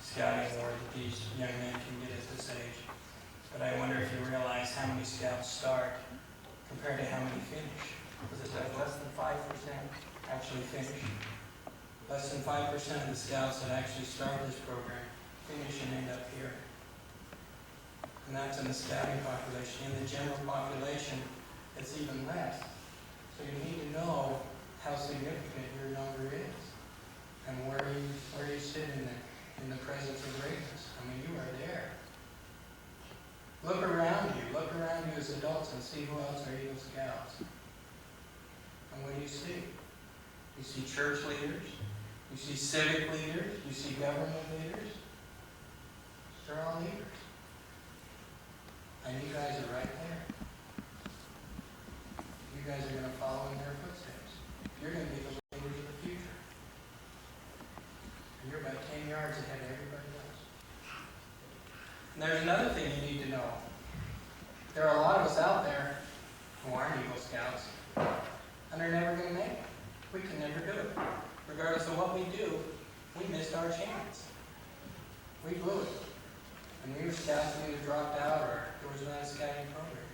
scouting award that these young men can get at this age. But I wonder if you realize how many scouts start compared to how many finish. Because it does less than 5% actually finish. Less than 5% of the scouts that actually start this program finish and end up here. And that's in the scouting population. In the general population, it's even less. So you need to know how significant your number is and where you sit in the presence of greatness. I mean, you are there. Look around you as adults and see who else are Eagle Scouts. And what do you see? You see church leaders, you see civic leaders, you see government leaders. They're all leaders. And you guys are right there. You guys are going to follow in their footsteps. You're going to be the leaders of the future. And you're about 10 yards ahead of everybody else. And there's another thing you need to know. There are a lot of us out there who aren't Eagle Scouts, and they're never going to make it. We can never do it. Regardless of what we do, we missed our chance. We blew it. And we were scouts and either dropped out or there was not a scouting program.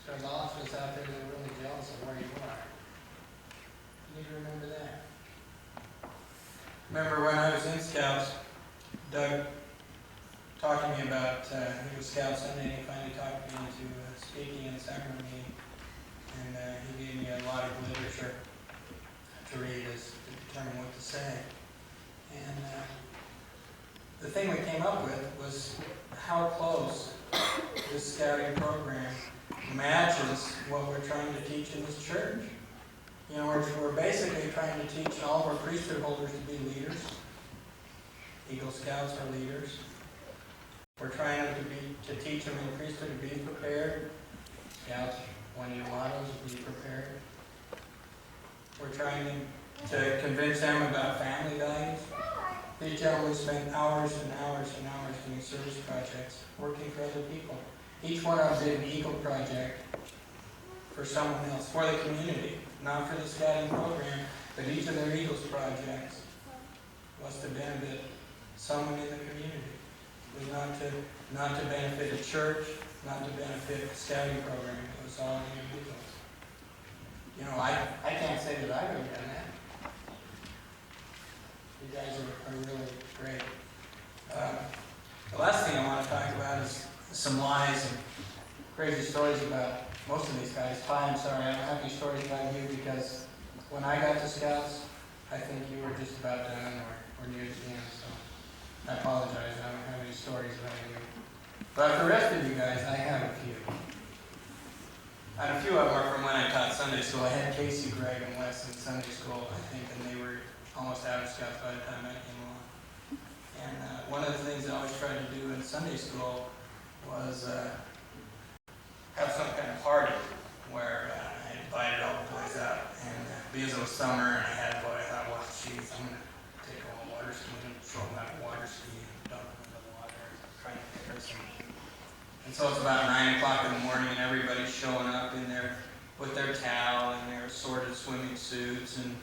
So there's a lot of us out there that are really jealous of where you are. You need to remember that. Remember when I was in Scouts, Doug talked to me about, he was Scout Sunday, and he finally talked me into speaking in the sacrament meeting. And he gave me a lot of literature to read to determine what to say. And the thing we came up with was how close this scouting program matches what we're trying to teach in this church. You know, we're basically trying to teach all of our priesthood holders to be leaders. Eagle Scouts are leaders. We're trying to teach them in priesthood to be prepared. Scouts, one of your mottos is be prepared. We're trying to convince them about family values. These gentlemen spent hours and hours and hours doing service projects, working for other people. Each one of them did an Eagle project for someone else, for the community, not for the scouting program, but each of their Eagles projects was to benefit someone in the community. It was not to benefit a church, not to benefit the scouting program. It was all individuals. You know, I can't say that I've ever done that. You guys are really great. The last thing I want to talk about is some lies and crazy stories about most of these guys. Ty, I'm sorry, I don't have any stories about you because when I got to Scouts, I think you were just about done or near the end. So I apologize, I don't have any stories about you. But for the rest of you guys, I have a few. And a few of them are from when I taught Sunday school. I had Casey, Greg, and Wes in Sunday school, I think, and they were almost out of Scouts by the time I came along. And one of the things I always tried to do in Sunday school was have some kind of party where I invited all the boys out. And because it was summer and I had a boy, I thought, well, geez, I'm going to take a little water ski and show them how to water ski and dump them in the water and try to get some. And so it's about 9 o'clock in the morning and everybody's showing up in there with their towel and their assorted swimming suits and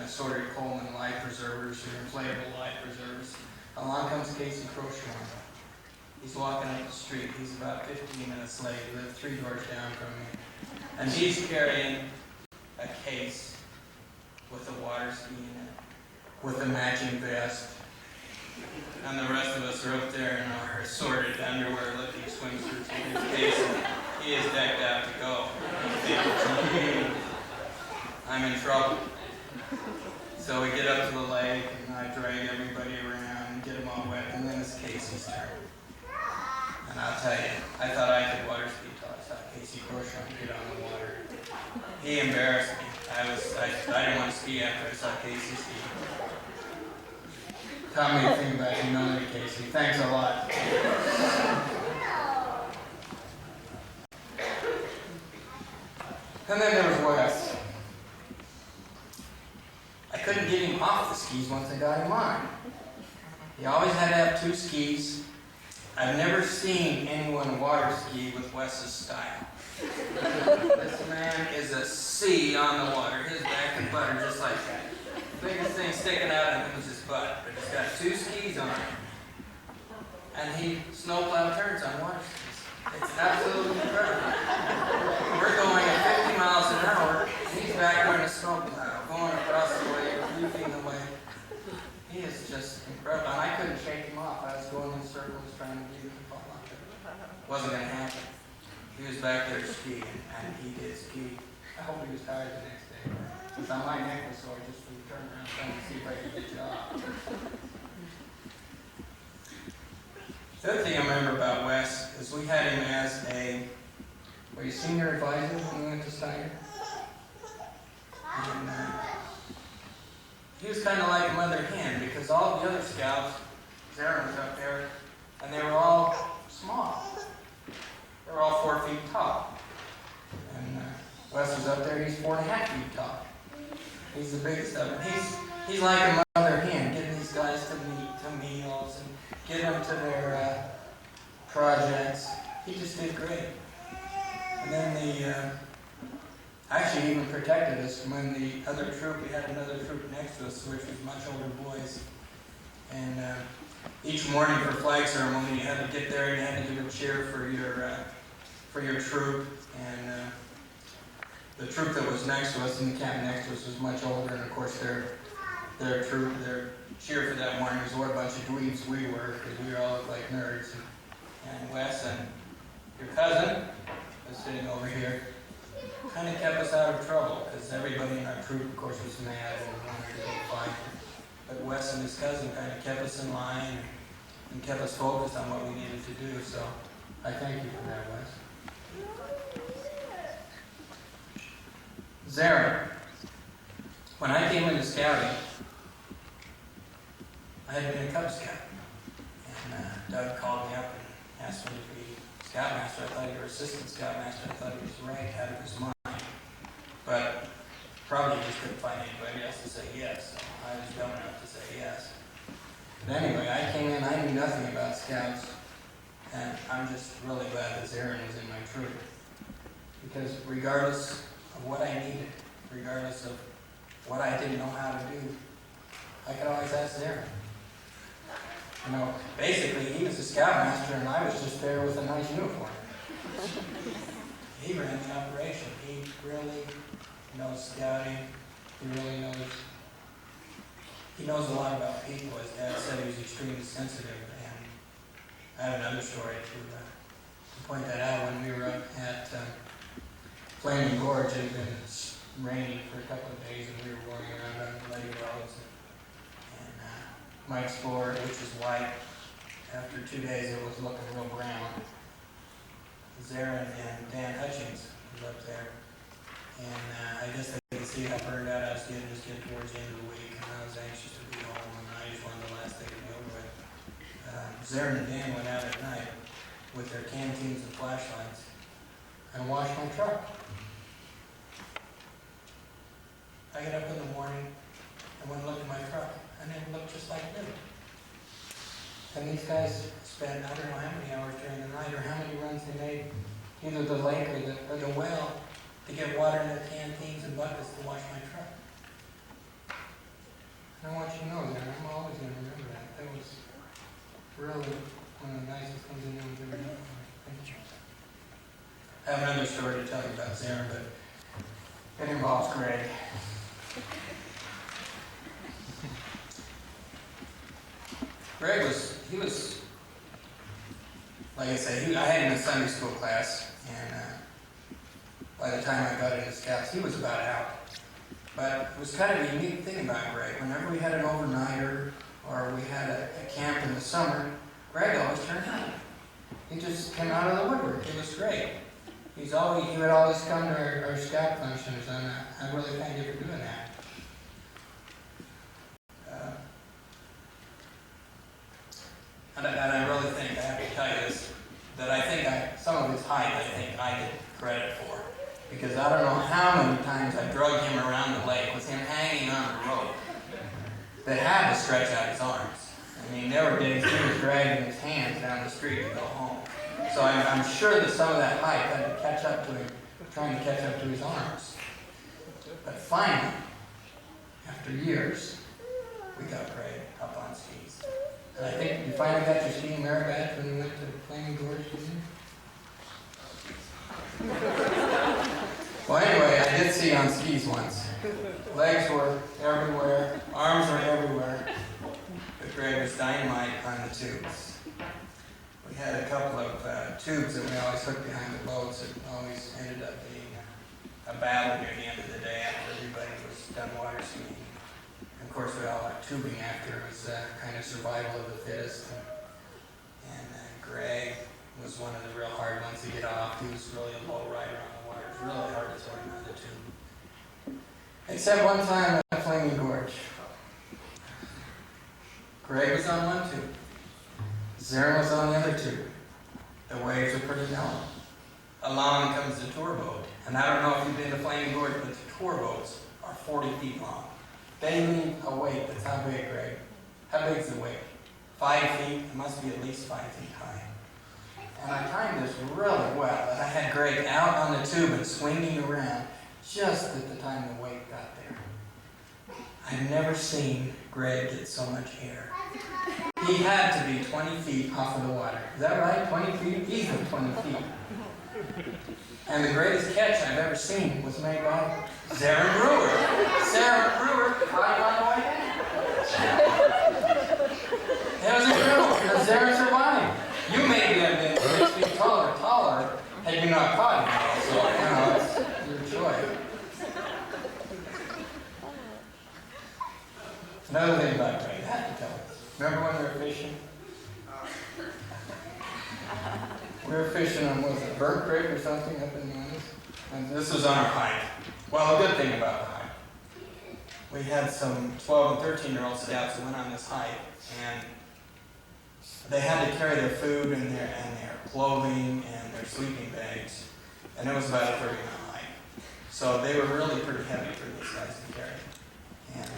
assorted Coleman life preservers or inflatable life preservers. Along comes Casey Crochon. He's walking up the street. He's about 15 minutes late. He lived 3 doors down from me. And he's carrying a case with a water ski in it, with a matching vest. And the rest of us are up there in our assorted underwear looking swimsuits in his case. And he is decked out to go. I'm in trouble. So we get up to the lake and I drag everybody around and get them all wet. And then it's Casey's turn. And I'll tell you, I thought I could water ski until I saw Casey Crochon get on the water. He embarrassed me. I didn't want to ski after I saw Casey ski. Taught me a thing about humility, Casey. Thanks a lot. And then there was Wes. I couldn't get him off the skis once I got him on. He always had to have 2 skis. I've never seen anyone water ski with Wes's style. This man is a C on the water. His back and butt are just like that. The biggest thing sticking out of him is his butt, but he's got 2 skis on him. and he snowplow turns on water skis. It's absolutely incredible. We're going at 50 miles an hour, and he's back there in a snowplow, going across the way, leaping the way. He is just incredible, and I couldn't shake him off. I was going in circles trying to get him to fall off there. Wasn't going to happen. He was back there skiing, and he did ski. I hope he was tired the next day. Because my neck was sore just from turning around trying to see if I could get you off. The other thing I remember about Wes is we had him as a senior advisor when we went to Steiner. And he was kind of like a mother hen because all the other scouts, Zarin was up there, and they were all small. They were all 4 feet tall. And Wes was up there, he's 4.5 feet tall. He's the biggest of them. He's like a mother hen, getting these guys to meals and get them to their projects. He just did great. And then actually even protected us when the other troop, we had another troop next to us, which was much older boys. And each morning for flag ceremony, you had to get there and you had to give a cheer for your troop. And the troop that was next to us in the camp next to us was much older, and of course their troop, their cheer for that morning was what a bunch of dweebs we were, because we all looked like nerds. And Wes and your cousin was sitting over here, kind of kept us out of trouble, because everybody in our troop, of course, was mad and wanted to go fight. But Wes and his cousin kind of kept us in line and kept us focused on what we needed to do. So I thank you for that, Wes. Zarin, when I came into scouting, I had been a Cub Scout. And Doug called me up and asked me to be Scoutmaster. I thought you were Assistant Scoutmaster. I thought he was right out of his mind. But probably just couldn't find anybody else to say yes. So I was dumb enough to say yes. But anyway, I came in, I knew nothing about Scouts. And I'm just really glad that Zarin was in my troop. Because regardless of what I needed, regardless of what I didn't know how to do, I could always ask Zarin. You know, basically he was a scoutmaster and I was just there with a nice uniform. He ran the operation. He really knows scouting. He really knows, he knows a lot about people. As Dad said, he was extremely sensitive. And I have another story to point that out. When we were up at Flaming Gorge, it had been raining for a couple of days, and we were going around on the muddy roads. And my Explorer, which is white, after 2 days it was looking real brown. Zarin and Dan Hutchings was up there, and I guess they could see how burned out I was getting, just getting towards the end of the week, and I was anxious to be home, and I just wanted the last thing to be over with. Zarin and Dan went out at night with their canteens and flashlights and washed my truck. I get up in the morning and went and looked at my truck, and it looked just like new. And these guys spent, I don't know how many hours during the night or how many runs they made, either the lake or the well, to get water in their canteens and buckets to wash my truck. And I want you to know that. I'm always going to remember that. That was really one of the nicest things anyone's ever done for me. Thank you. I have another story to tell you about Zarin, but it involves Greg. Greg was, like I said, I had him in a Sunday school class, and by the time I got into Scouts, he was about out. But it was kind of a unique thing about Greg. Whenever we had an overnighter, or we had a camp in the summer, Greg always turned out. He just came out of the woodwork. It was great. He would always come to our Scout functions, and I really thank you for doing that. And I really think, I have to tell you this, that I think some of his height, I think I get credit for. Because I don't know how many times I drug him around the lake with him hanging on the rope that had to stretch out his arms. I mean, there were days he was dragging his hands down the street to go home. So I'm sure that some of that height had to catch up to him, trying to catch up to his arms. But finally, after years, we got Greg up on skis. And I think finally got your ski merit badge when you went to Flaming Gorge, did you? Well, anyway, I did see you on skis once. Legs were everywhere, arms were everywhere, but Greg was dynamite on the tubes. We had a couple of tubes that we always hooked behind the boats. It always ended up being a battle near the end of the day after everybody was done water skiing. And of course, we all went tubing after. It was kind of survival of the fittest. And Greg was one of the real hard ones to get off. He was really a low rider on the water. It was really hard to throw him out of the tube. Except one time at Flaming Gorge. Greg was on one tube. Zarin was on the other tube. The waves were pretty narrow. Along comes the tour boat. And I don't know if you've been to Flaming Gorge, but the tour boats are 40 feet long. They leave a wake that's how big, Greg? How big is the wake? 5 feet? It must be at least 5 feet high. And I timed this really well. And I had Greg out on the tube and swinging around just at the time the wake got there. I've never seen Greg get so much air. He had to be 20 feet off of the water. Is that right? 20 feet? Easily 20 feet. And the greatest catch I've ever seen was made by Zarin Brewer. Zarin Brewer caught him on the way. It was incredible because Zarin survived. You maybe have been 6 feet taller had you not caught him. So, you know, it's your choice. Another thing about Greg, I have to tell you. Remember when we were fishing? We were fishing on, what was it, Burnt Creek or something up in the mountains? And this was on our hike. Well, the good thing about the hike, we had some 12 and 13-year-old scouts that went on this hike, and they had to carry their food and their clothing and their sleeping bags, and it was about a 30-mile hike. So they were really pretty heavy for these guys to carry. And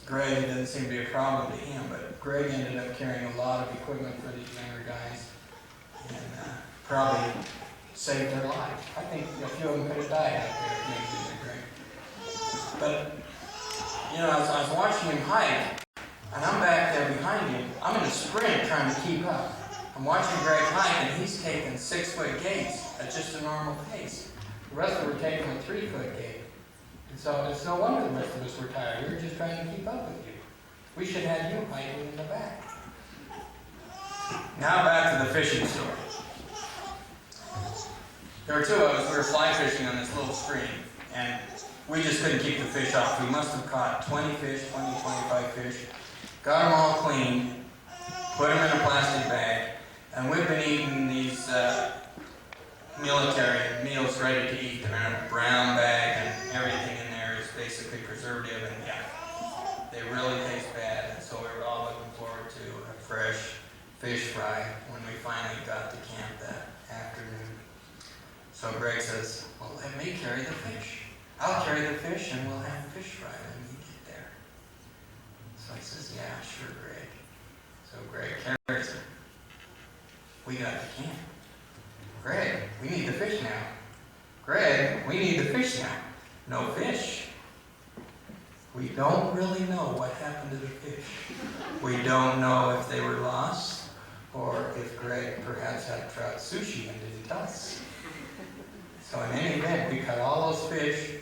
Greg, it didn't seem to be a problem to him, but Greg ended up carrying a lot of equipment for these younger guys and probably saved their lives. I think a few of them could have died out there if maybe they were Greg. But, you know, as I was watching him hike, and I'm back there behind him, I'm in a sprint trying to keep up. I'm watching Greg hike, and he's taking 6-foot gates at just a normal pace. The rest of them were taking a 3-foot gate. And so it's no wonder the rest of us were tired. We were just trying to keep up with you. We should have you hiking in the back. Now back to the fishing story. There were two of us. We were fly fishing on this little stream, and we just couldn't keep the fish off. We must have caught 20 fish, 25 fish, got them all clean, put them in a plastic bag, and we've been eating these military meals ready to eat. They're in a brown bag, and everything in there is basically preservative, and yeah, they really taste bad. And so we were all looking forward to a fresh fish fry when we finally got to camp that afternoon. So Greg says, well, let me carry the fish. I'll carry the fish and we'll have the fish fry when we get there. So I says, yeah, sure, Greg. So Greg carries it. We got to camp. Greg, we need the fish now. Greg, we need the fish now. No fish. We don't really know what happened to the fish. We don't know if they were lost or if Greg perhaps had trout sushi and didn't tell us. So in any event, we caught all those fish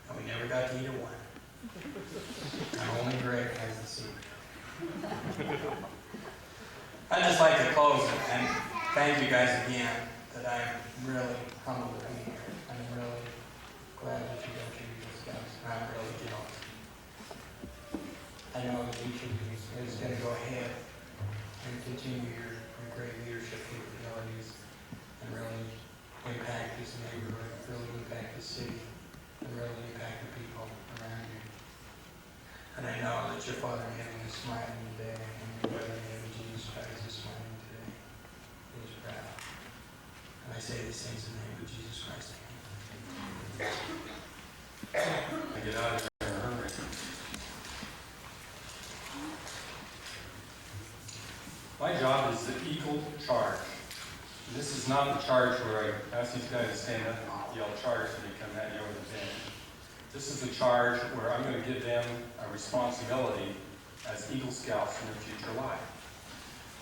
and we never got to eat a one. And only Greg has the secret. I'd just like to close and thank you guys again. That I'm really humbled to be here. I'm really glad that you got your Eagle Scouts. I'm really jealous. I know that each of you is going to go ahead and continue your great leadership capabilities and really impact this neighborhood, really impact the city, and really impact the people around you. And I know that your Father in heaven is smiling today, and your brother in heaven, Jesus Christ, is smiling today. He is proud. And I say these things in the name of Jesus Christ. I get out of there in a hurry. My job is the equal charge. This is not the charge where I ask these guys to stand up and yell charge when they come at you over the bench. This is the charge where I'm going to give them a responsibility as Eagle Scouts in their future life.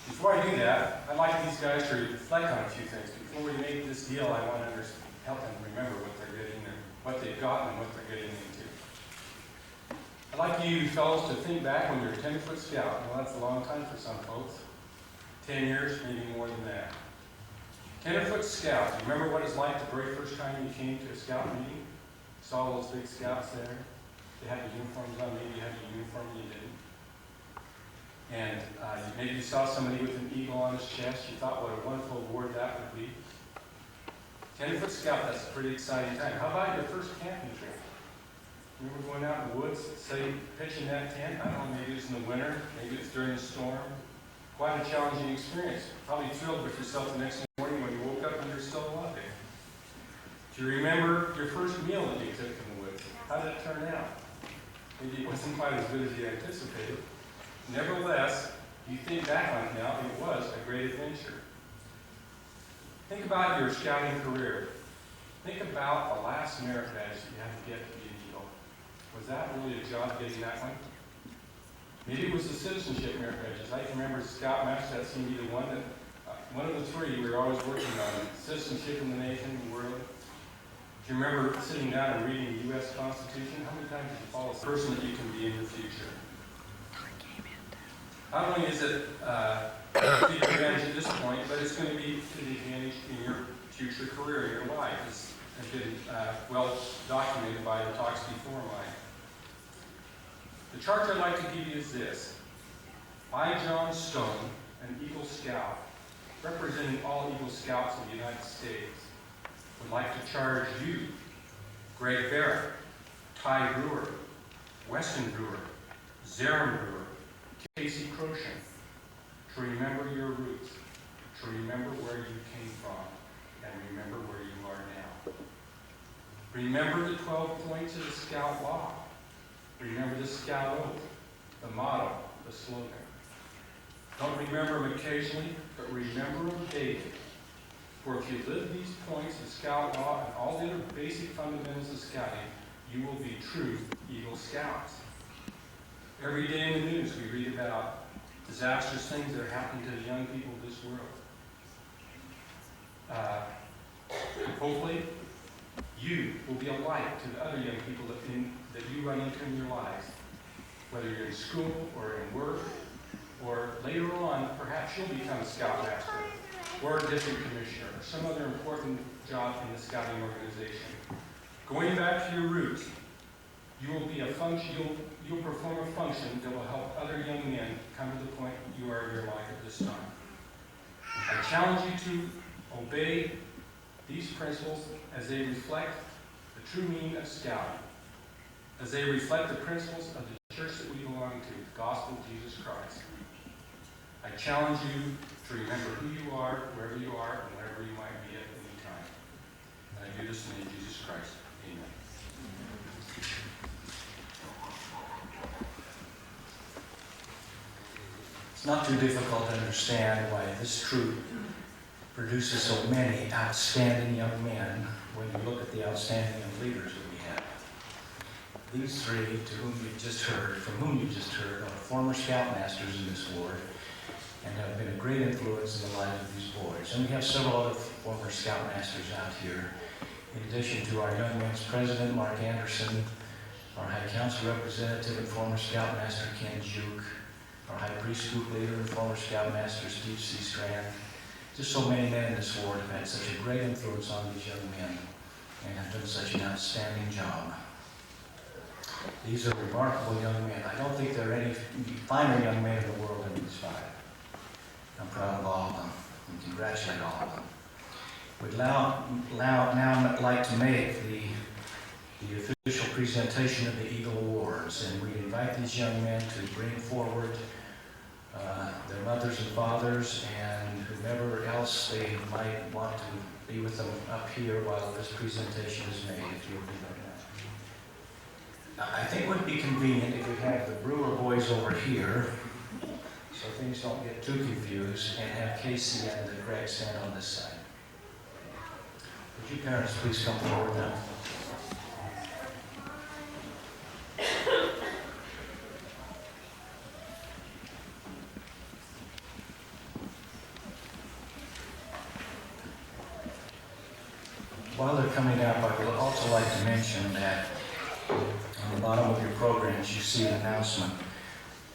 Before I do that, I'd like these guys to reflect on a few things. Before we make this deal, I want to help them remember what they're getting, or what they've gotten, and what they're getting into. I'd like you fellows to think back when you're a 10-foot scout. Well, that's a long time for some folks. 10 years, maybe more than that. 10-foot scout. Do you remember what it's like the very first time you came to a scout meeting? Saw those big scouts there. They had the uniforms on. Maybe you had the uniform, you didn't. And maybe you saw somebody with an eagle on his chest. You thought what a wonderful award that would be. 10-foot scout, that's a pretty exciting time. How about your first camping trip? Remember going out in the woods, say, pitching that tent? I don't know, maybe it was in the winter, maybe it was during a storm. Quite a challenging experience. Probably thrilled with yourself the next morning when you woke up and you're still alive. Do you remember your first meal that you took in the woods? How did it turn out? Maybe it wasn't quite as good as you anticipated. Nevertheless, you think back on it now, it was a great adventure. Think about your scouting career. Think about the last merit badge that you had to get to be an eagle. Was that really a job getting that one? Maybe it was the citizenship merit badges. I can remember Scoutmaster, that seemed to be the one that, one of the three we were always working on. Citizenship in the nation, the world. Do you remember sitting down and reading the U.S. Constitution? How many times did you follow the person that you can be in the future? Not only is it to your advantage at this point, but it's going to be to the advantage in your future career, in your life. It's been well documented by the talks before mine. The chart I'd like to give you is this. I, John Stone, an Eagle Scout, representing all Eagle Scouts of the United States, would like to charge you, Greg Barrett, Ty Brewer, Weston Brewer, Zarin Brewer, Casey Crochet, to remember your roots, to remember where you came from, and remember where you are now. Remember the 12 points of the Scout Law. Remember the Scout Oath, the motto, the slogan. Don't remember them occasionally, but remember them daily. For if you live these points of Scout Law and all the other basic fundamentals of scouting, you will be true Eagle Scouts. Every day in the news we read about disastrous things that are happening to the young people of this world. Hopefully, you will be a light to the other young people that you run into in your lives, whether you're in school or in work, or later on, perhaps you'll become a scoutmaster or a district commissioner or some other important job in the scouting organization. Going back to your roots, you will be a function. You'll perform a function that will help other young men come to the point you are in your life at this time. I challenge you to obey these principles as they reflect the true meaning of scouting, as they reflect the principles of the church that we belong to, the gospel of Jesus Christ. I challenge you to remember who you are, wherever you are, and wherever you might be at any time. And I do this in the name of Jesus Christ. Amen. It's not too difficult to understand why this troop produces so many outstanding young men when you look at the outstanding young leaders that we have. These three from whom you just heard, are former scoutmasters in this ward and have been a great influence in the lives of these boys. And we have several other former scoutmasters out here, in addition to our Young Men's President, Mark Anderson, our High Council Representative and former Scoutmaster, Ken Juke, our High Priest Group Leader and former Scoutmaster, Steve C. Strand. Just so many men in this ward have had such a great influence on these young men and have done such an outstanding job. These are remarkable young men. I don't think there are any finer young men in the world than these five. I'm proud of all of them and congratulate all of them. We'd now like to make the official presentation of the Eagle Awards, and we invite these young men to bring forward their mothers and fathers and whomever else they might want to be with them up here while this presentation is made, if you'll be right now. I think it would be convenient if we have the Brewer boys over here, so things don't get too confused, and have Casey and Greg stand on this side. Would you parents please come forward now? while they're coming up, I would also like to mention that on the bottom of your programs, you see an announcement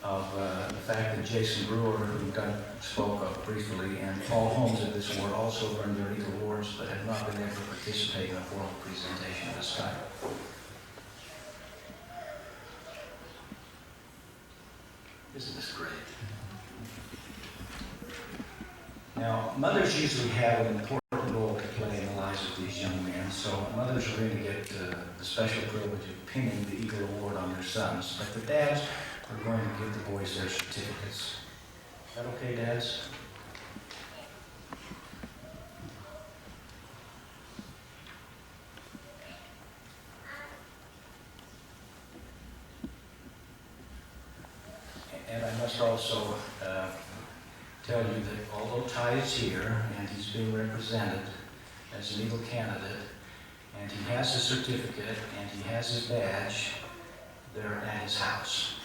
of the fact that Jason Brewer, who Doug spoke of briefly, and Paul Holmes of this award also earned their Eagle Awards, but have not been able to participate in a formal presentation of this type. Isn't this great? Now, mothers usually have an important role to play in the lives of these young men, so mothers are going to get the special privilege of pinning the Eagle Award on their sons, but the dads are going to give the boys their certificates. Is that okay, dads? And I must also tell you that although Ty is here and he's being represented as an Eagle candidate, and he has his certificate and he has his badge, they're at his house.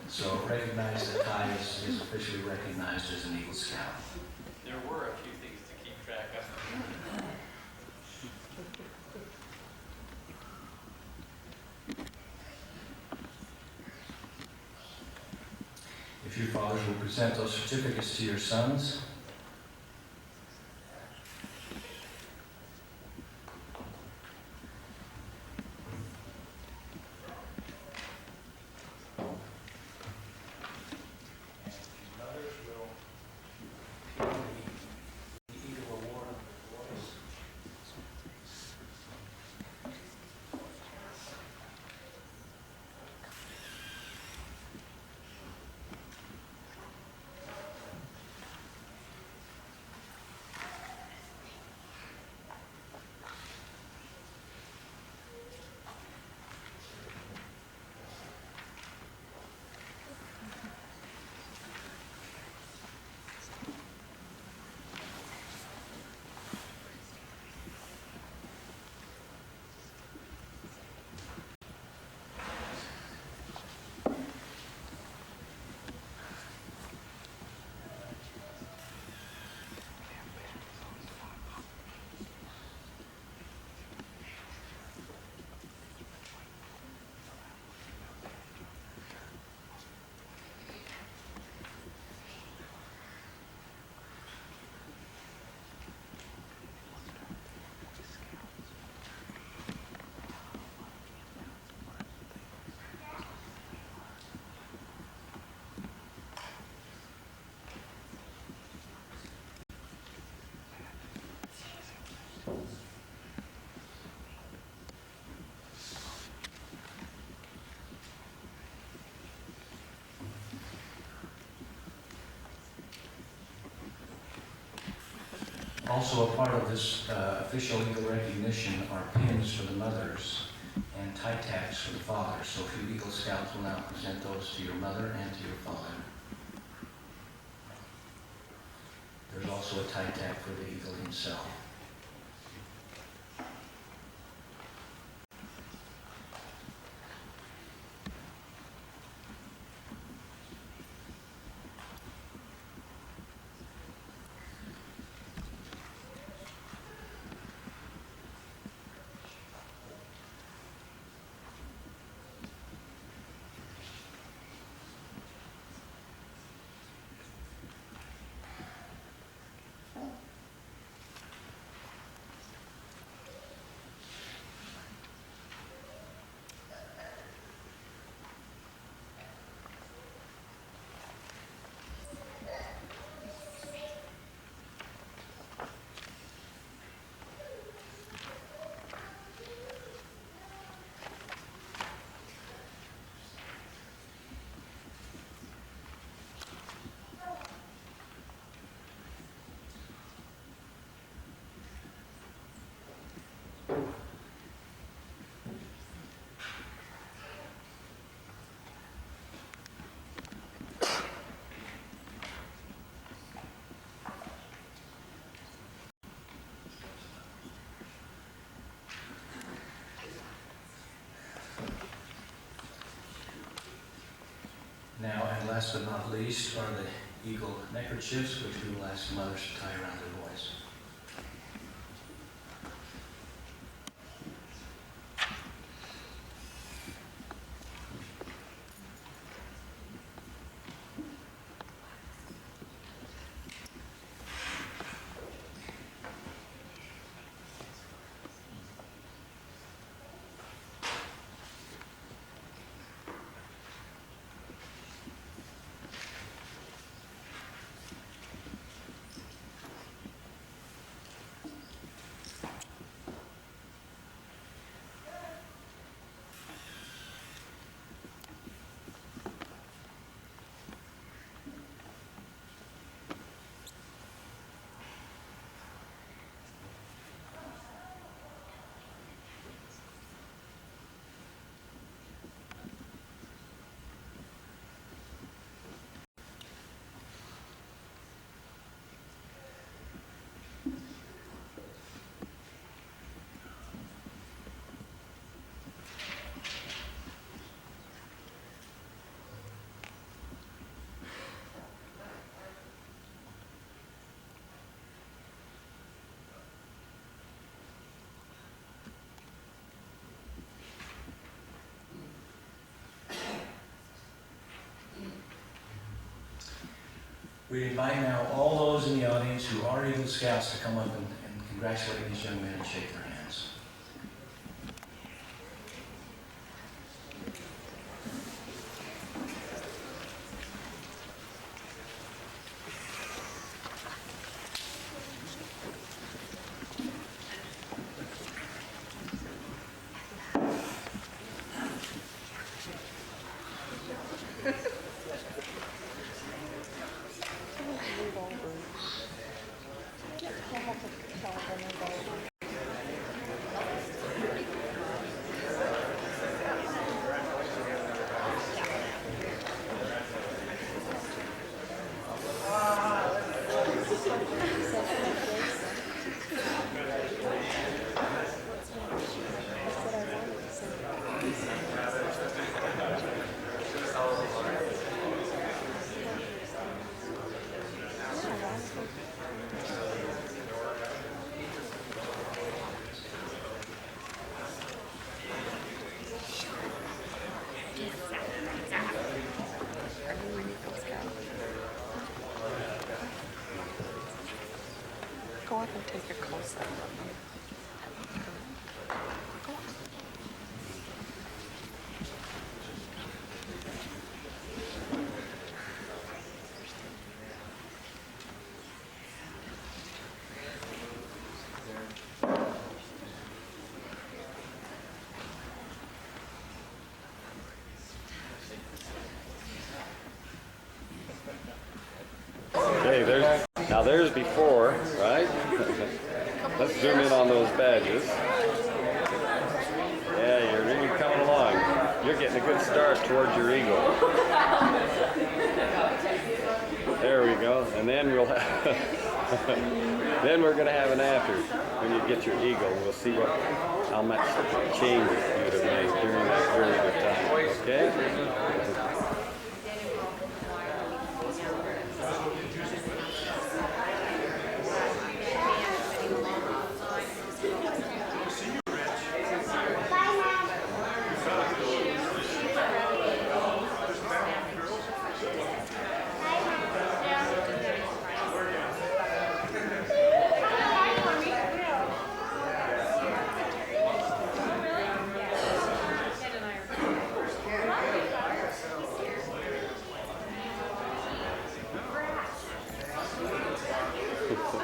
So recognize that Ty is officially recognized as an Eagle Scout. There were a few things to keep track of. If your fathers will present those certificates to your sons. Also, a part of this official Eagle recognition are pins for the mothers and tie tags for the fathers. So if you Eagle Scouts will now present those to your mother and to your father. There's also a tie tag for the Eagle himself. Now, and last but not least, are the Eagle neckerchiefs, which we will ask mothers to tie around their boys. We invite now all those in the audience who are Eagle Scouts to come up and congratulate these young men and shake their hands. Go up and take a close up. Okay, there's before, right? Let's zoom in on those badges. Yeah, you're really coming along. You're getting a good start towards your eagle. There we go. And then we'll have then we're gonna have an after. When you get your eagle, we'll see how much changes you'd have made during that period of time. Okay?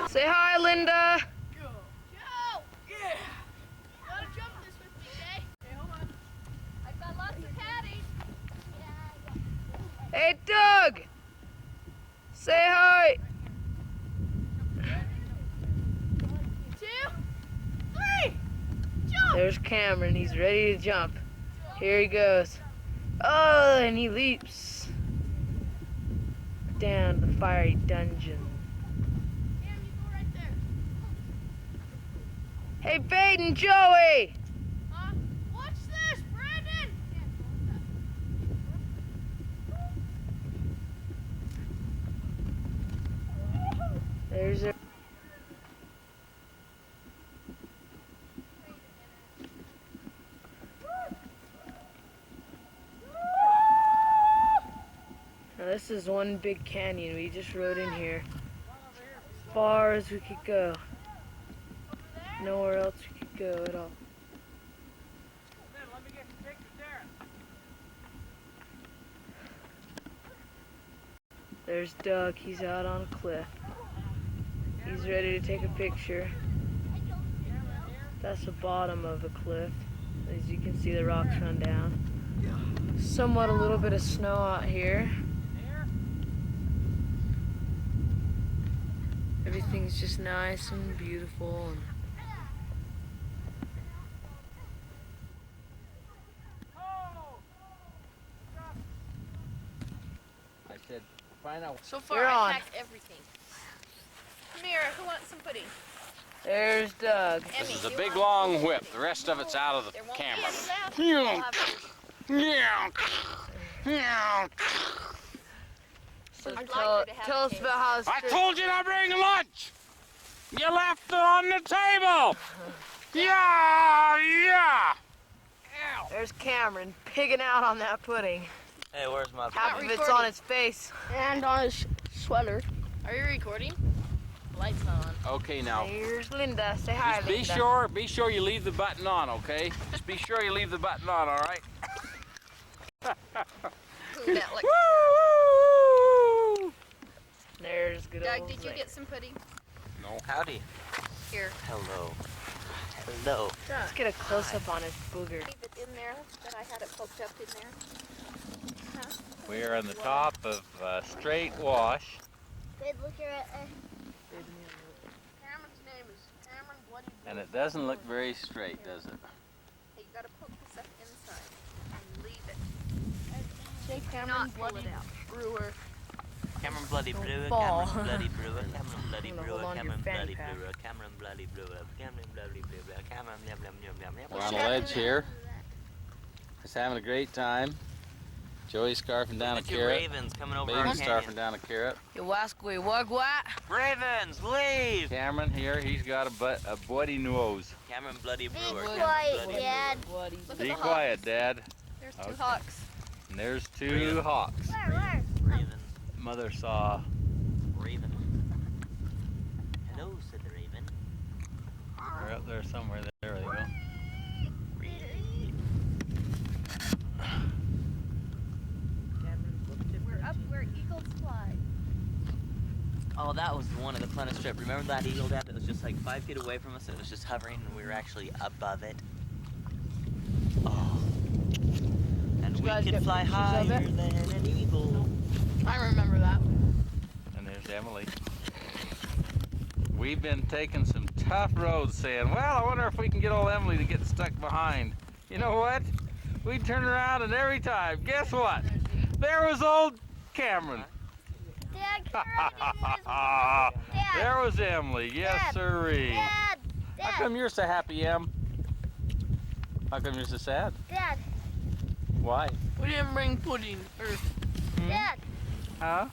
Say hi, Linda. Joe! Yeah! Gotta jump this with me, Jay. Hey, hold on. I've got lots of caddies. Hey, Doug. Say hi. 2, 3, jump! There's Cameron. He's ready to jump. Here he goes. Oh, and he leaps down the fiery dungeon. Cam, you go right there. Hey, Baden, Joey. Watch this, Brandon! There's a... Now this is one big canyon. We just rode in here. As far as we could go. Nowhere else we could go at all. There's Doug. He's out on a cliff. He's ready to take a picture. That's the bottom of the cliff. As you can see, the rocks run down. Somewhat a little bit of snow out here. Everything's just nice and beautiful. And I said, find out. So far, You're I on. packed everything. Come here, who wants some pudding? there's Doug. Emmy, This is a you big want long some whip. pudding? The rest of it's out of the There won't camera. be any left. I'll have So I'd like tell, her to have tell a us taste. about how it's I told you to bring lunch. You left it on the table. Yeah, yeah. There's Cameron pigging out on that pudding. Hey, where's my Half of it's recording. on his face. And on his sweater. Are you recording? Lights on. Okay, now. Here's Linda. Say hi, Just Linda. be sure you leave the button on, okay? Just be sure you leave the button on, all right? Ooh, that like. Woo! There's good Doug, old did you Zane. get some pudding? No. Howdy. Here. Hello. Hello. Let's get a close-up on his booger. Leave it in there that I had it poked up in there. We are on the top of Straight Wash. Good, look at it. Cameron's name is Cameron Bloody Blue. And it doesn't look very straight, does it? Hey, you gotta poke this up inside and leave it. Say Cameron Bloody Brewer. Cameron Bloody Brewer, fall. Cameron Bloody Brewer, Cameron Bloody I'm gonna Brewer, hold on to your Cameron fanny Bloody pack. Brewer, Cameron Bloody Brewer, Cameron Bloody Brewer, Cameron yum yum yum yum yum. We're on a ledge here. Just having a great time. Joey's scarfing down a Look at your carrot. ravens coming over our Baby's canyon. scarfing down a carrot. You wasquay what? Ravens, leave! Cameron here, he's got a bloody nose. Cameron Bloody Brewer. quiet, Cameron Bloody Dad. Brewer. Look Be at the quiet, hawks. Dad. There's Okay. two hawks. And there's two hawks. Where? Raven. Mother saw. Raven. Hello, said the raven. They're up there somewhere. There they go. We're up where eagles fly. Oh, that was one of the funnest trip. Remember that eagle, Dad? That was just like 5 feet away from us. It was just hovering, and we were actually above it. Oh. And you we guys could get fly pictures of higher it? than an eagle. I remember that. And there's Emily. We've been taking some tough roads saying, well, I wonder if we can get old Emily to get stuck behind. You know what? We turn around and every time, guess what? There was old Cameron. Dad, There was Emily, yes Dad. sirree. Dad, How come you're so happy, Em? How come you're so sad? Dad, Why? We didn't bring pudding. Dad. Huh?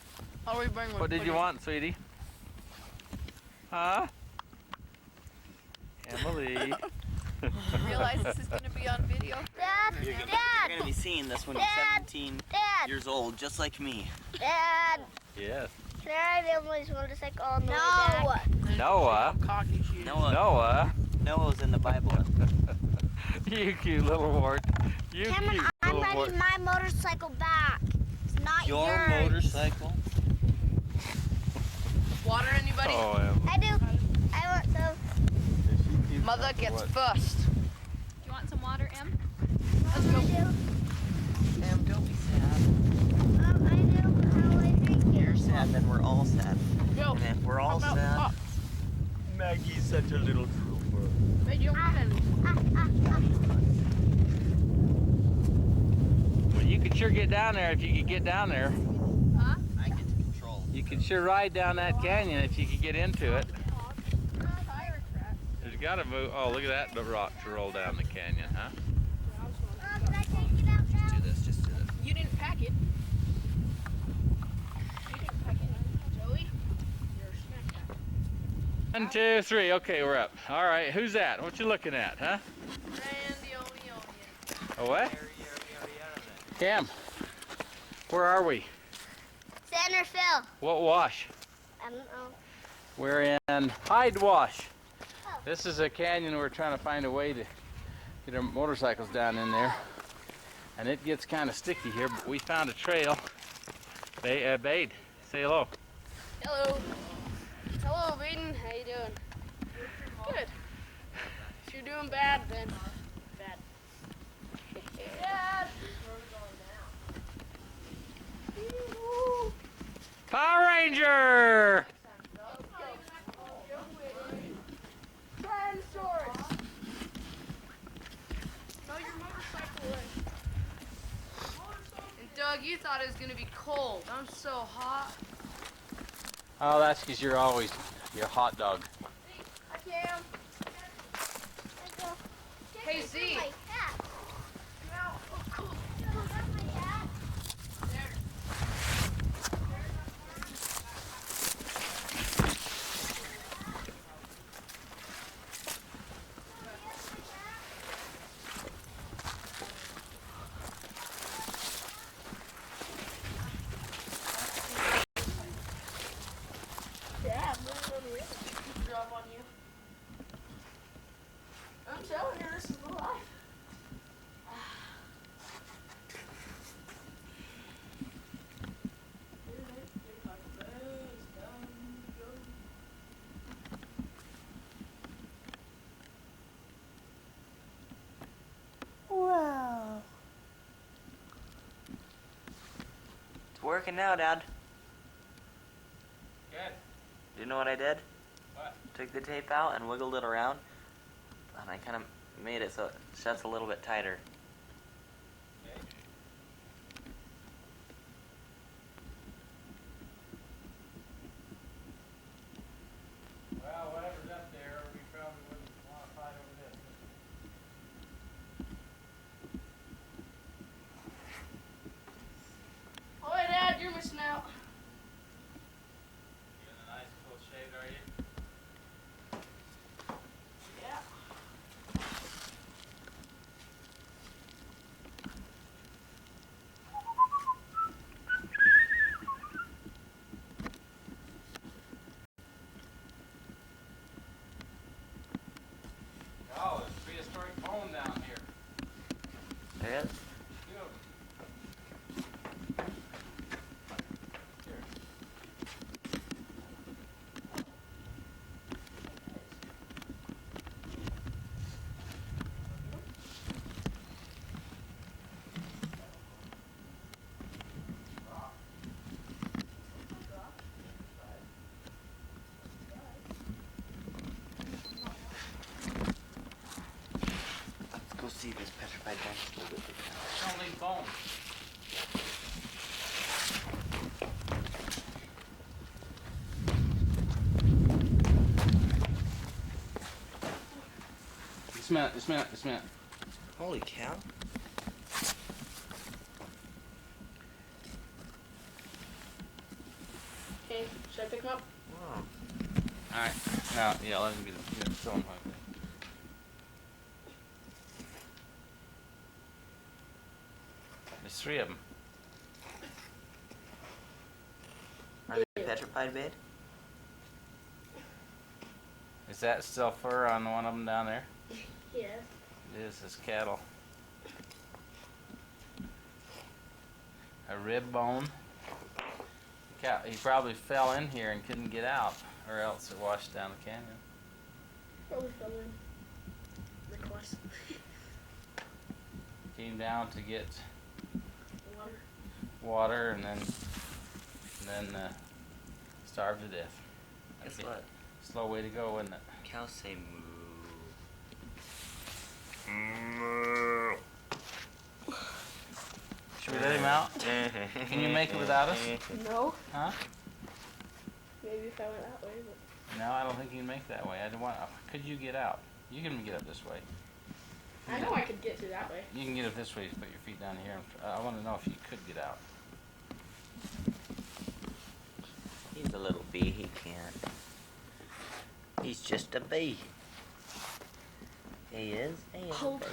How do we bring one? What did you want, sweetie? Huh? Emily. Realize this is gonna be on video. Dad, You're Dad, gonna be seeing this when Dad. you're 17 Dad, years old, just like me. Dad. Yes. Can I ride Emily's motorcycle on the way back? Noah. Cocky shoes. Noah. Noah was in the Bible. You cute little wart. You Cameron, cute I'm little wart. riding my motorcycle back. It's not Your yours. motorcycle? Water, anybody? Oh, Em. I do. I want some. Mother gets first. Do you want some water, Em? Let's go. I do. Em, don't be sad. I do. How I drink You're it. sad, then we're all sad. Go. And if we're all How about sad, pop? Maggie's such a little trooper. Hey, you can. Well, you could sure get down there if you could get down there. I get to control. You could sure ride down that canyon if you could get into it. There's got to move. Oh, look at that, the rocks roll down the canyon, huh? Can I take it out now? Do this, just do this. You didn't pack it. You didn't pack it. Joey, you're a snack pack. 1, 2, 3. Okay, we're up. All right, who's that? What you looking at, huh? Randy O'Neill. A what? Cam, where are we? Center Phil. What wash? I don't know. We're in Hyde Wash. This is a canyon we're trying to find a way to get our motorcycles down in there. And it gets kind of sticky here, but we found a trail. Bade, say hello. Hello. Hello, Baden. How you doing? Good. If you're doing bad, then bad. Dad. Power Ranger! Dinosaurs. Throw your motorcycle in. And Doug, you thought it was gonna be cold. I'm so hot. Oh, that's because you're always your hot dog. I can. Hey, Z. My hat. My hat. working now, Dad. Good. Do you know what I did? What? Took the tape out and wiggled it around, and I kind of made it so it shuts a little bit tighter. Okay. Well, whatever's up there, we probably wouldn't want to fight over this. Oh, hey, Dad, you're missing out. You in a nice full shade, are you? Yeah. Oh, there's prehistoric bone down here. There it is. Two of them. Here. Let's go see this petrified vegetable with it. Don't leave bone. Dismount. Holy cow. Okay, should I pick him up? Wow. Alright, now, yeah, let him be the film like that. There's 3 of them. Are they petrified, babe? Is that still fur on one of them down there? Yes. It is, it's cattle. A rib bone. Cow, he probably fell in here and couldn't get out, or else it washed down the canyon. Probably fell in. Request. Came down to get Water. water and then starved to death. Guess That'd be what? a slow way to go, wouldn't it? Cows say moo. Should we let him out? Can you make it without us? No. Huh? Maybe if I went that way, but No, I don't think you can make that way. I don't want. Could you get out? You can get up this way. I know I could get through that way. You can get up this way. Just put your feet down here. I want to know if you could get out. He's a little bee, he can't. He's just a bee. He is a bee. Hold. Dad,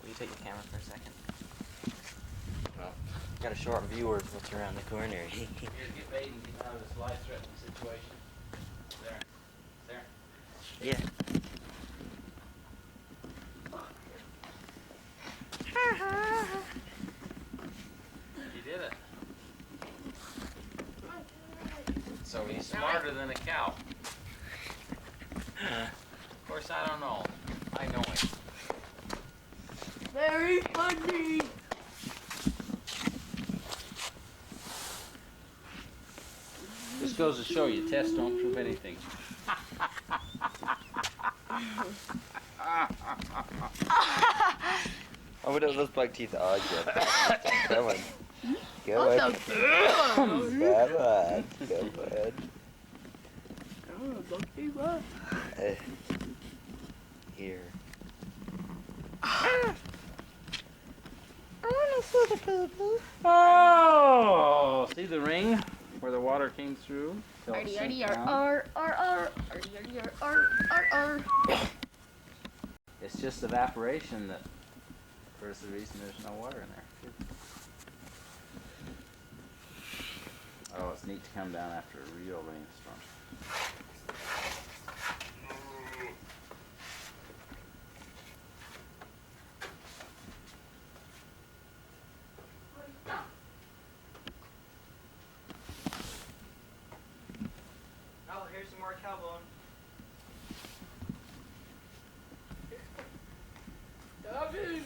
will you take the camera for a second? Well, gotta show our viewers what's around the corner. Here, get bait and get out of this life-threatening situation. There. There. Yeah. You did it. So he's smarter than a cow. Of course, I don't know. I know him. Very funny. This goes to show you, tests don't prove anything. Oh, what are those bug teeth? Oh, good. Come on. Go What on. the Come on. Come on. Oh, bug teeth, what? Here. Oh! See the ring where the water came through? Till it Arty, sank arty, down? arty, arty, arty. It's just evaporation that, for the reason there's no water in there. Oh, it's neat to come down after a real rainstorm. Oh, here's some more cow bone. Stop it.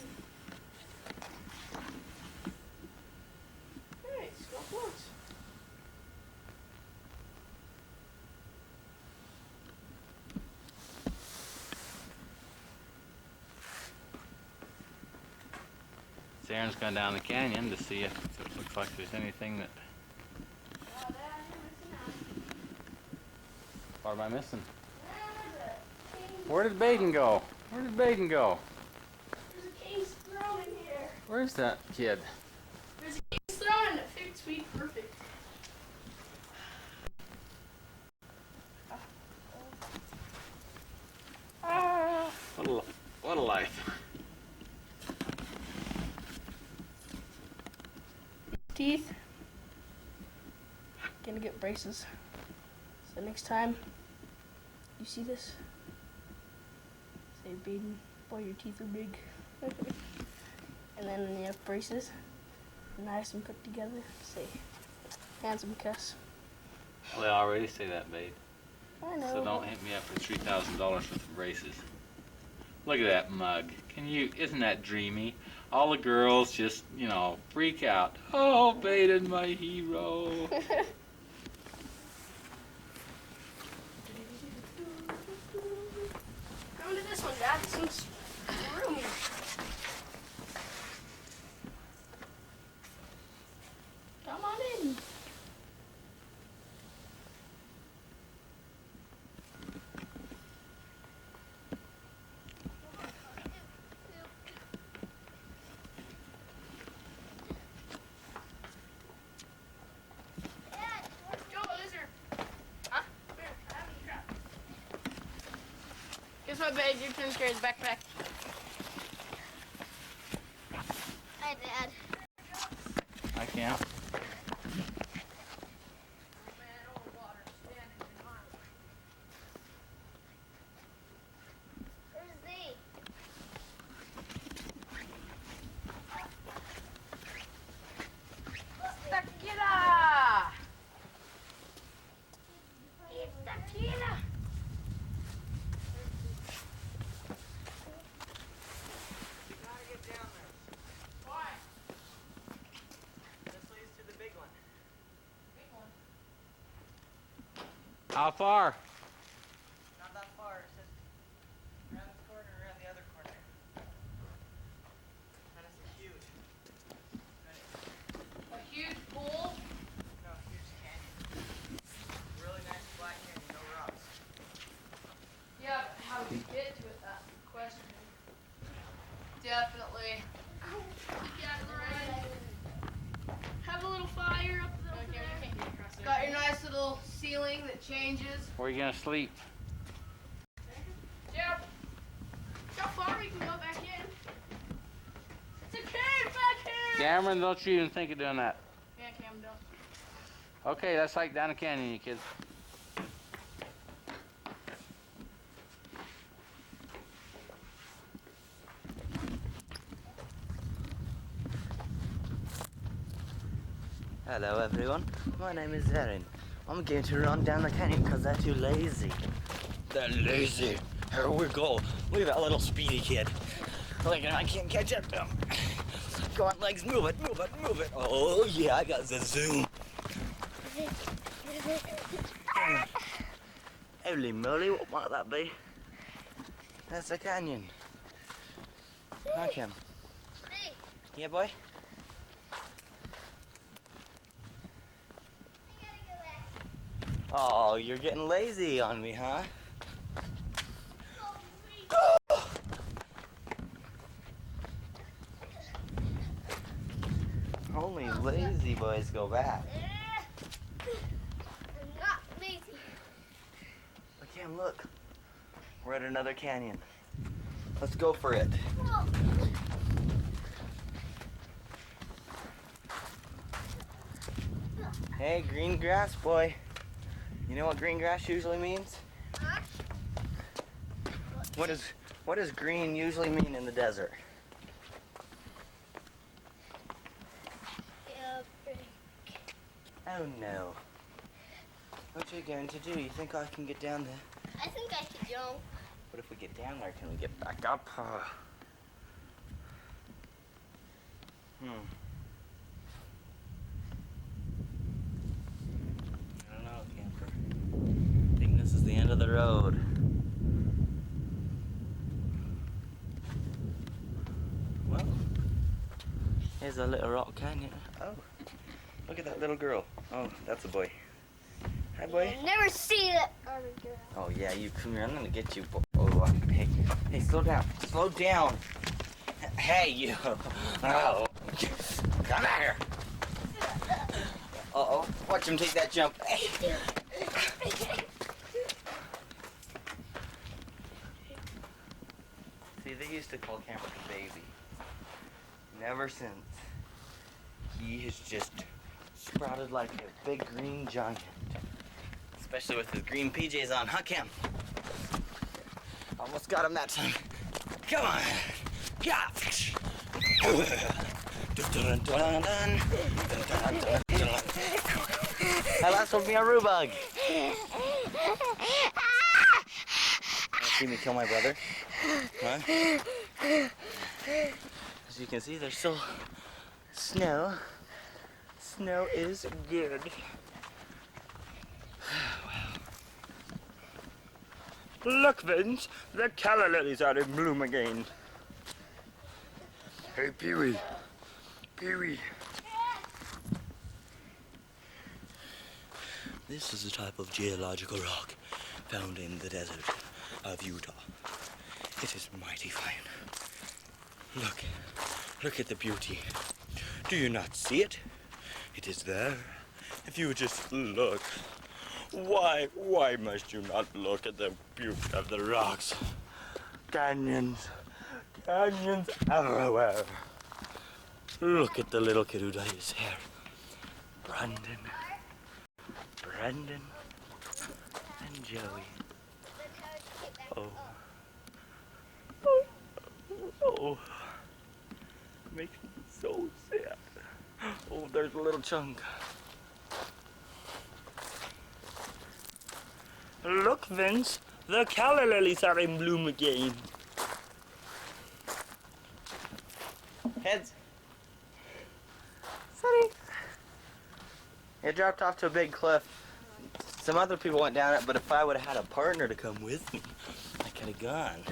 Darren's gone down the canyon to see if it looks like there's anything that... What am I missing? Where did Baden go? Where did Baden go? There's a king's throne in here. Where's that kid? There's a king's throne and it fits me perfect. What a life. Teeth. Gonna get braces. So next time you see this, say, Baden, boy, your teeth are big. And then when you have braces, nice and put together, say, handsome cuss. Well, they already say that, babe. I know. So don't hit me up for $3,000 worth of braces. Look at that mug. Isn't that dreamy? All the girls just, you know, freak out. Oh, Baden, my hero. Come to this one, Dad. It seems roomy. Come on in. Guess what, babe? Your turn to carry the backpack. Hi, Dad. I can't. Where's Z? Tequila! It's tequila! How far? Not that far. It's just around this corner, around the other corner. And it's huge. A huge pool? No, huge canyon. Really nice flat canyon, no rocks. Yeah, but how do you get to it? That's the question. Definitely. Have a little fire up there. Got your nice little ceiling that changes. Where are you gonna sleep? Yep. How far we can go back in? It's a cave back here! Cameron, don't you even think of doing that. Yeah, Cam, don't. Okay, that's like down the canyon, you kids. Hello everyone, my name is Erin. I'm going to run down the canyon because they're too lazy. They're lazy. Here we go. Look at that little speedy kid. Look, I can't catch up to him. Go on, legs, move it, move it, move it. Oh yeah, I got the zoom. Holy moly, what might that be? That's a canyon. Okay. Yeah, boy? Oh, you're getting lazy on me, huh? Only lazy boys go back. I'm not lazy. I can't look. We're at another canyon. Let's go for it. Hey, green grass boy. You know what green grass usually means? Huh? What does green usually mean in the desert? Oh no. What are you going to do? You think I can get down there? I think I could jump. But if we get down there, can we get back up? I don't know, camper. I think this is the end of the road. Well, Here's a little rock canyon. Oh, look at that little girl. Oh, that's a boy. Hi, boy. I've never seen it on a girl. Oh yeah, you come here. I'm gonna get you. Oh, hey, hey, slow down. Slow down. Hey, you. Oh, come out here. Uh-oh, watch him take that jump. See, they used to call Cameron baby. Never since. He has just sprouted like a big green giant. Especially with his green PJs on, huh, Cam? Almost got him that time. Come on. Yeah. That last one be a rubug. See me kill my brother? Huh? As you can see, there's still snow. Snow is good. Look, Vince, the calla lilies are in bloom again. Hey, Pee-wee. Pee-wee. This is a type of geological rock found in the desert of Utah. It is mighty fine. Look at the beauty. Do you not see it? It is there. If you would just look. Why must you not look at the beauty of the rocks? Canyons everywhere. Look at the little kid who dyed his hair. Brandon, and Joey. Oh, makes me so sad. Oh, there's a little chunk. Look, Vince, the calla lilies are in bloom again. Heads. Sonny. It dropped off to a big cliff. Some other people went down it, but if I would have had a partner to come with me, I could have gone.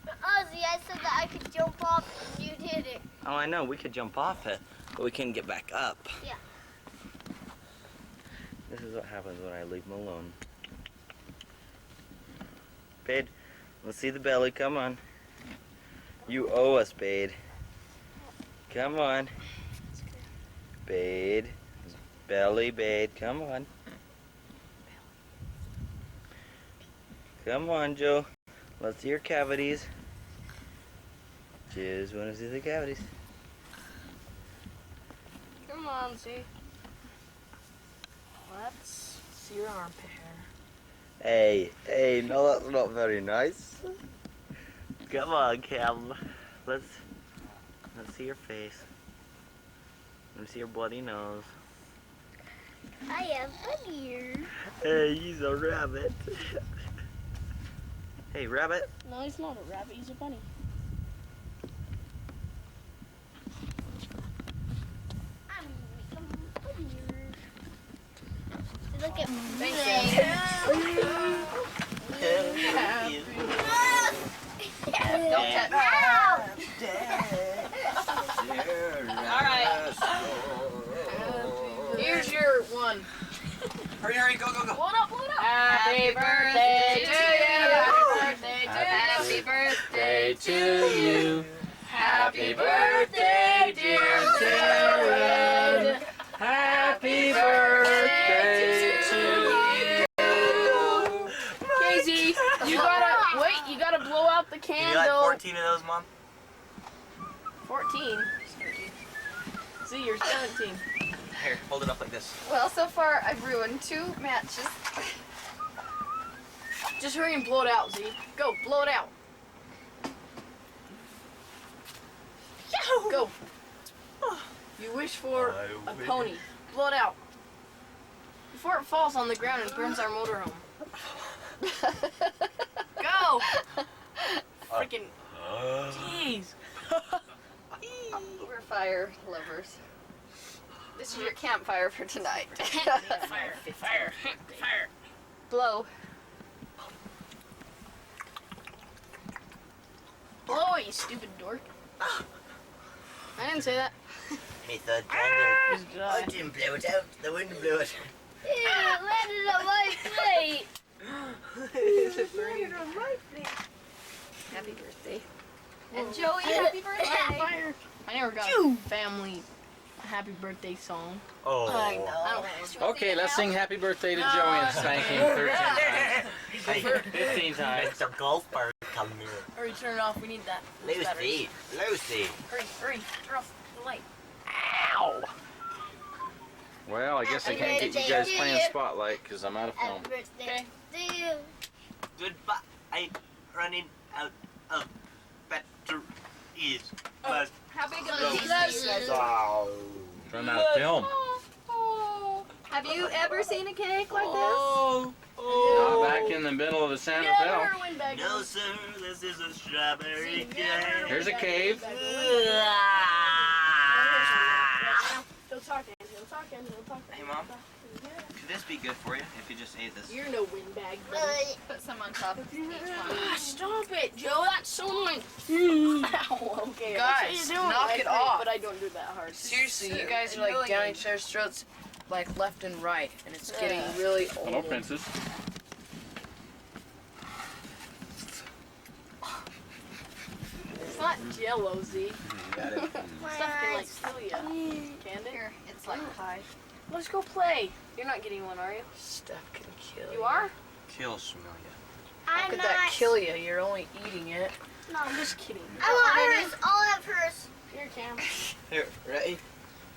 Ozzy, I said that I could jump off and you did it. Oh, I know, we could jump off it, but we couldn't get back up. Yeah. This is what happens when I leave them alone. Bade, let's see the belly, come on. You owe us, Bade. Come on. Bade. Belly, Bade, come on. Come on, Joe. Let's see your cavities. Just want to see the cavities. Come on, Z. Let's see your armpit hair. Hey, no, that's not very nice. Come on, Cam. Let's see your face. Let me see your bloody nose. I have a ear. Hey, he's a rabbit. Hey, rabbit. No, he's not a rabbit. He's a bunny. Look at me. Don't touch. Alright. Here's your one. Hurry, go. Blow it up. Happy birthday to you. Happy birthday to you. Happy birthday, dear Jared. Happy birthday to you. Casey, you gotta blow out the Can you candle. like 14 of those, Mom? 14. See, you're 17. Here, hold it up like this. Well, so far I've ruined 2 matches. Just hurry and blow it out, Z. Go, blow it out. Go. You wish for a pony. Blow it out. Before it falls on the ground and burns our motorhome. Go! Freaking. Jeez. We're fire lovers. This is your campfire for tonight. Fire. Blow. Blow it, you stupid dork. I didn't say that. Me third candle. I didn't blow it out. The wind blew it. Yeah, it landed on my plate. It landed on my plate. Happy birthday. And Joey, happy birthday. I never got a family happy birthday song. Oh. I know. Okay, let's sing happy birthday to Joey and spank him 13 times. 15 times. It's a golf bird coming here. Hurry, turn it off. We need that. Lucy. Lucy. Hurry, turn off the light. Ow. Well, I guess I can't get you guys playing Spotlight because I'm out of film. Okay. Goodbye. I'm running out of batteries. But How big of a piece do you guys wow. Run out of film. Have you ever seen a cake like this? Not back in the middle of the Santa Fe. No, sir. This is a strawberry cake. Here's a cave. Don't talk, Angela. Talk, Angela. Talk. Hey, Mom. Could this be good for you if you just ate this? You're no windbag, buddy. Put some on top of each one. Stop it, Joe. That's so annoying. Ow, okay. Guys, I knock it off. But I don't do that hard. Seriously, you guys are like down each other's throats, like left and right, and it's getting really old. Hello, Princess. It's not Jello, Z. Stuff can like kill ya. Can it? Here, it's like pie. Let's go play. You're not getting one, are you? Stuff can kill You are? Kill Smelia. How could that kill you? You're only eating it. No, I'm just kidding. I want hers. I'll have hers. Here, Cam. Here, ready?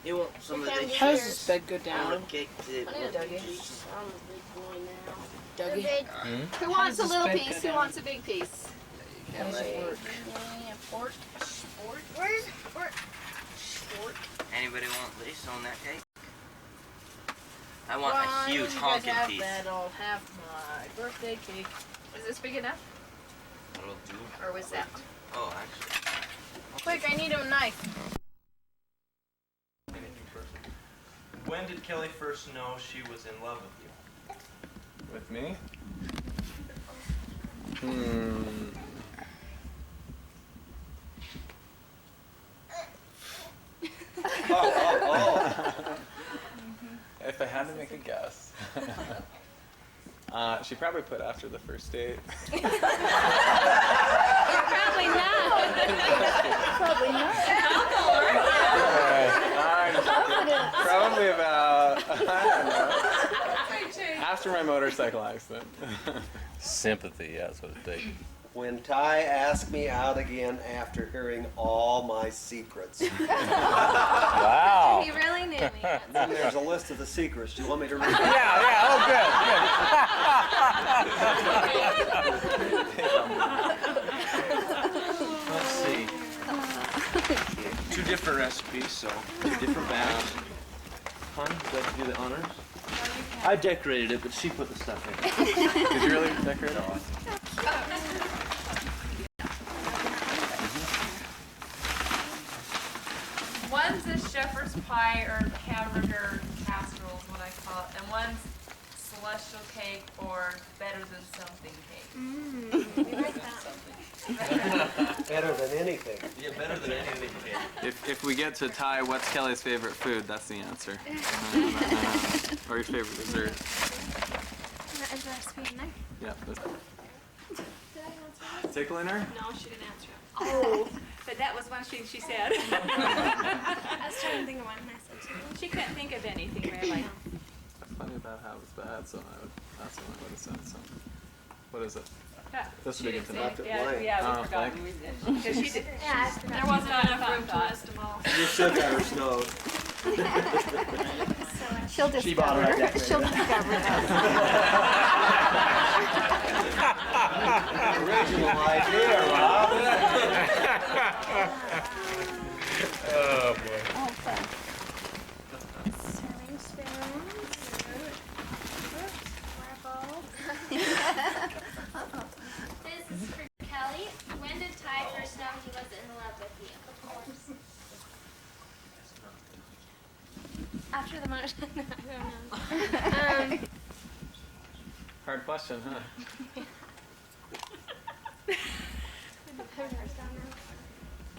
You want some of this? How does this bed go I down? want cake to I need a Dougie. piece. I'm a big boy now. Dougie? Who wants a does little this bed piece? go Who wants a big piece? How does it work? Fork. Sport. Where's fork? Sport. Anybody want this on that cake? I want a huge honking piece. That I'll have my birthday cake. Is this big enough? That'll do. Or was that? Oh, actually. Quick, I need a knife. When did Kelly first know she was in love with you? With me? If I had to make a guess. She probably put after the first date. Probably not. Probably not. Probably about, I don't know, after my motorcycle accident. Sympathy, that's what it takes. When Ty asked me out again after hearing all my secrets. Wow. He really knew me. And there's a list of the secrets. Do you want me to read them? Let's see. Two different recipes, so two different bags. Hun, would you like to do the honors? I decorated it, but she put the stuff in. Did you really decorate it? One's a shepherd's pie or hamburger casserole is what I call it, and one's celestial cake or better than something cake. We like that. Better than anything. Yeah, better than anything. If we get to Ty, what's Kelly's favorite food? That's the answer. Or your favorite dessert? Is the recipe in there? Yeah. Did I answer Tickling her? No, she didn't answer. Oh, but that was one thing she said. I was trying to think of one message. She couldn't think of anything really. Funny about how it was bad, so that's what I would have said. So, what is it? This She would be good didn't to know. say it. Yeah, we forgot. blank. We did. 'Cause she did. Yeah, There wasn't enough room to list them all. You should have her snowed. she'll discover. She bought it right She'll discover that. Original idea, Rob. Oh boy. Oh, fun. Serving spoons. Marble. This is for Kelly. When did Ty first know he was in love with you? After the motorcycle. I don't know. Hard question, huh?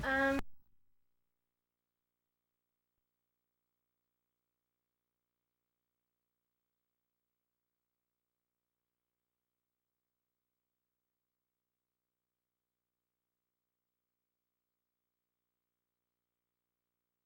Um.